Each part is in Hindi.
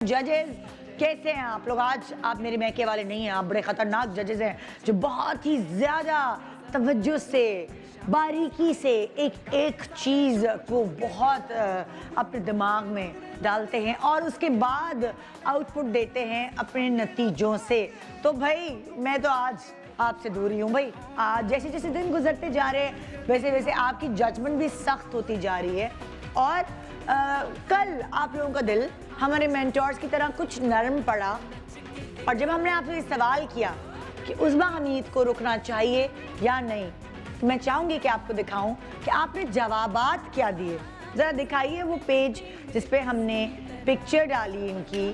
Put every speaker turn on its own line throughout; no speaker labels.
जजेस कैसे हैं आप लोग? आज आप मेरे मैके वाले नहीं हैं, आप बड़े खतरनाक जजेस हैं जो बहुत ही ज़्यादा तवज्जो से बारीकी से एक एक चीज़ को बहुत अपने दिमाग में डालते हैं और उसके बाद आउटपुट देते हैं अपने नतीजों से। तो भाई मैं तो आज आपसे दूर ही हूँ भाई। आज जैसे जैसे दिन गुजरते जा रहे हैं वैसे वैसे आपकी जजमेंट भी सख्त होती जा रही है और कल आप लोगों का दिल हमारे मेंटोर्स की तरह कुछ नरम पड़ा और जब हमने आपसे ये सवाल किया कि उज़्मा हमीद को रुकना चाहिए या नहीं, तो मैं चाहूँगी कि आपको दिखाऊं कि आपने जवाबात क्या दिए। ज़रा दिखाइए वो पेज जिस पे हमने पिक्चर डाली इनकी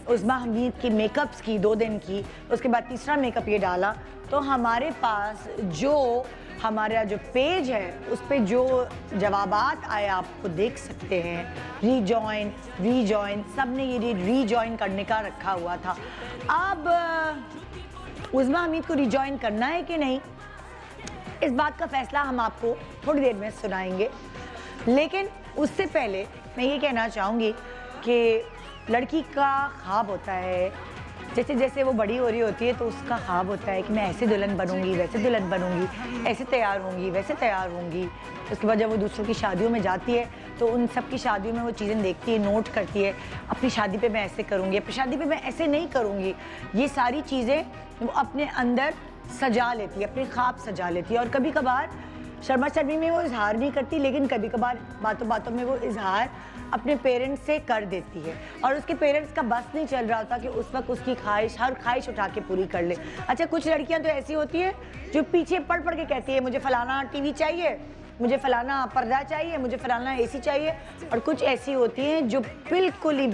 उज़्मा हमीद की मेकअप्स की 2 दिन की, उसके बाद तीसरा मेकअप ये डाला। तो हमारे पास जो हमारा जो पेज है उस पे जो जवाबात आए आपको देख सकते हैं। रीजॉइन सब ने ये रीजॉइन करने का रखा हुआ था। अब उज़्मा हमीद को रीजॉइन करना है कि नहीं, इस बात का फैसला हम आपको थोड़ी देर में सुनाएंगे। लेकिन उससे पहले मैं ये कहना चाहूँगी कि लड़की का ख्वाब होता है, जैसे जैसे वो बड़ी हो रही होती है तो उसका ख्वाब होता है कि मैं ऐसे दुल्हन बनूंगी, वैसे दुल्हन बनूंगी, ऐसे तैयार होंगी, वैसे तैयार होंगी। उसके बाद जब वो दूसरों की शादियों में जाती है तो उन सब की शादियों में वो चीज़ें देखती है, नोट करती है, अपनी शादी पे मैं ऐसे करूँगी, अपनी शादी पे मैं ऐसे नहीं करूँगी। ये सारी चीज़ें वो अपने अंदर सजा लेती है, अपने ख्वाब सजा लेती है। और कभी कभार शर्मा शर्मी में वो इजहार नहीं करती, लेकिन कभी कभार बातों बातों में वो इजहार अपने पेरेंट्स से कर देती है और उसके पेरेंट्स का बस नहीं चल रहा होता कि उस वक्त उसकी ख्वाहिश हर ख्वाहिश उठा के पूरी कर ले। अच्छा, कुछ लड़कियां तो ऐसी होती है जो पीछे पढ़ पढ़ के कहती है मुझे फलाना टीवी चाहिए, मुझे फलाना पर्दा चाहिए, मुझे फलाना एसी चाहिए। और कुछ ऐसी होती हैं जो बिल्कुल ही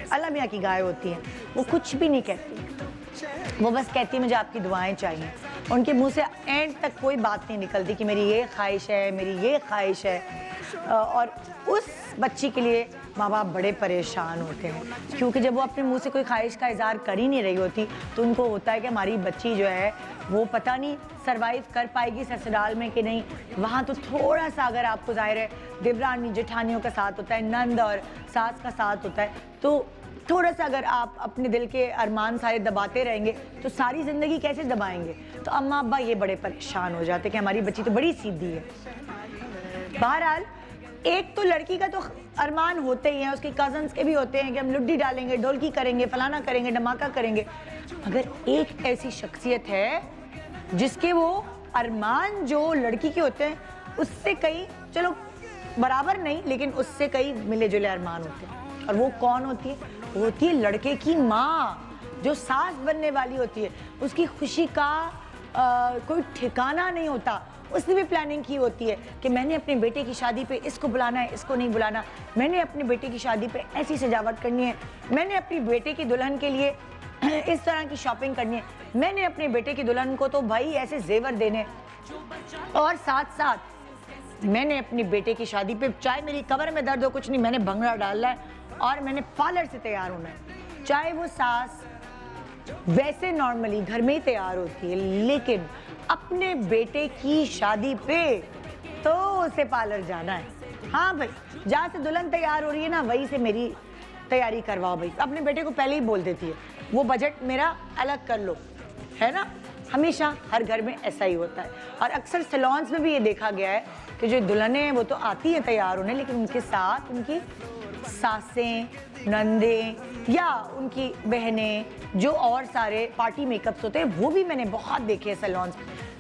अल्लाह मियाँ की गाय होती हैं, वो कुछ भी नहीं कहती, वो बस कहती है मुझे आपकी दुआएं चाहिए। उनके मुंह से एंड तक कोई बात नहीं निकलती कि मेरी ये ख्वाहिश है, मेरी ये ख्वाहिश है। और उस बच्ची के लिए माँ बाप बड़े परेशान होते हैं, क्योंकि जब वो अपने मुंह से कोई ख्वाहिश का इज़हार कर ही नहीं रही होती तो उनको होता है कि हमारी बच्ची जो है वो पता नहीं सरवाइव कर पाएगी ससुराल में कि नहीं। वहाँ तो थोड़ा सा अगर आपको ज़ाहिर है देवरानी जेठानियों का साथ होता है, नंद और सास का साथ होता है, तो थोड़ा सा अगर आप अपने दिल के अरमान सारे दबाते रहेंगे तो सारी ज़िंदगी कैसे दबाएंगे। तो अम्मा अब्बा ये बड़े परेशान हो जाते कि हमारी बच्ची तो बड़ी सीधी है। बहरहाल एक तो लड़की का तो अरमान होते ही हैं, उसकी कजन्स के भी होते हैं कि हम लुड्डी डालेंगे, ढोलकी करेंगे, फलाना करेंगे, धमाका करेंगे। अगर एक ऐसी शख्सियत है जिसके वो अरमान जो लड़की के होते हैं उससे कई, चलो बराबर नहीं, लेकिन उससे कई मिले जुले अरमान होते हैं। और वो कौन होती है? वो होती है लड़के की माँ, जो सास बनने वाली होती है। उसकी खुशी का कोई ठिकाना नहीं होता। उसने भी प्लानिंग की होती है कि मैंने अपने बेटे की शादी पे इसको बुलाना है, इसको नहीं बुलाना, मैंने अपने बेटे की शादी पे ऐसी सजावट करनी है, मैंने अपनी बेटे की दुल्हन के लिए इस तरह की शॉपिंग करनी है, मैंने अपने बेटे की दुल्हन को तो भाई ऐसे जेवर देने, और साथ साथ मैंने अपनी बेटे की शादी पे चाहे मेरी कमर में दर्द हो कुछ नहीं, मैंने भंगड़ा डालना है और मैंने पार्लर से तैयार होना है। चाहे वो सास वैसे नॉर्मली घर में ही तैयार होती है, लेकिन अपने बेटे की शादी पे तो उसे पार्लर जाना है। हाँ भाई, जहाँ से दुल्हन तैयार हो रही है ना वहीं से मेरी तैयारी करवाओ भाई। अपने बेटे को पहले ही बोल देती है वो बजट मेरा अलग कर लो, है ना। हमेशा हर घर में ऐसा ही होता है। और अक्सर सैलून्स में भी ये देखा गया है कि जो दुल्हनें हैं वो तो आती हैं तैयार होने, लेकिन उनके साथ उनकी सासें, नंदें या उनकी बहनें, जो और सारे पार्टी मेकअप्स होते हैं वो भी मैंने बहुत देखे हैं सैलून्स।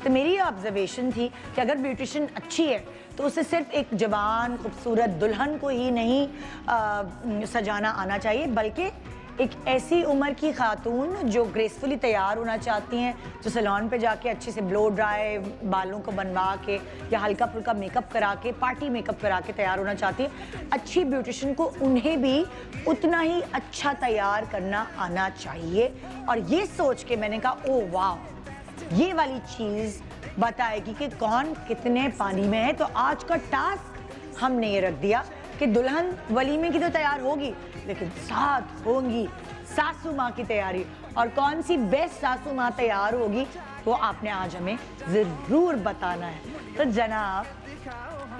तो मेरी ये ऑब्जर्वेशन थी कि अगर ब्यूटिशियन अच्छी है तो उसे सिर्फ एक जवान खूबसूरत दुल्हन को ही नहीं सजाना आना चाहिए, बल्कि एक ऐसी उम्र की खातून जो ग्रेसफुली तैयार होना चाहती हैं, जो सैलून पे जाके अच्छे से ब्लो ड्राई बालों को बनवा के या हल्का फुल्का मेकअप करा के, पार्टी मेकअप करा के तैयार होना चाहती हैं, अच्छी ब्यूटिशियन को उन्हें भी उतना ही अच्छा तैयार करना आना चाहिए। और ये सोच के मैंने कहा ओ वाह, ये वाली चीज़ बताएगी कि कौन कितने पानी में है। तो आज का टास्क हमने ये रख दिया कि दुल्हन वलीमे की तो तैयार होगी, लेकिन साथ होंगी सासू माँ की तैयारी। और कौन सी बेस्ट सासू माँ तैयार होगी वो आपने आज हमें ज़रूर बताना है। तो जनाब,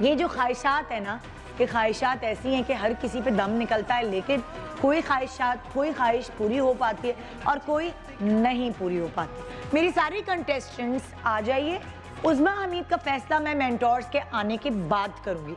ये जो ख्वाहिशात है ना, कि ख्वाहिशात ऐसी हैं कि हर किसी पे दम निकलता है, लेकिन कोई ख्वाहिश पूरी हो पाती है और कोई नहीं पूरी हो पाती। मेरी सारी कंटेस्टेंट्स आ जाइए, उज़्मा हमीद का फैसला मैं मेंटोर्स के आने के बाद करूँगी।